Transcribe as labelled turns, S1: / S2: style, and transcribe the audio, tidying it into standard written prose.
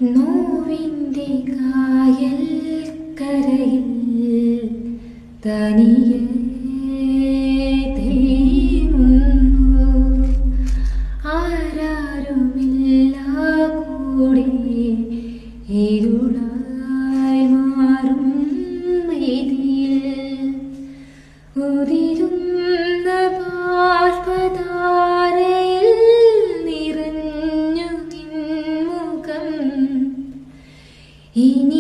S1: നോവിൻ്റെ കായൽ കരയിൽ തനിയെ തേങ്ങുന്നു ആരാരുമില്ല കൂടെ ഇരുളായി മാറും ഇതിൽ ഉതിരുന്ന ബാഷ്പധാരയിൽ നിറഞ്ഞു നിൻമുഖം ഇനി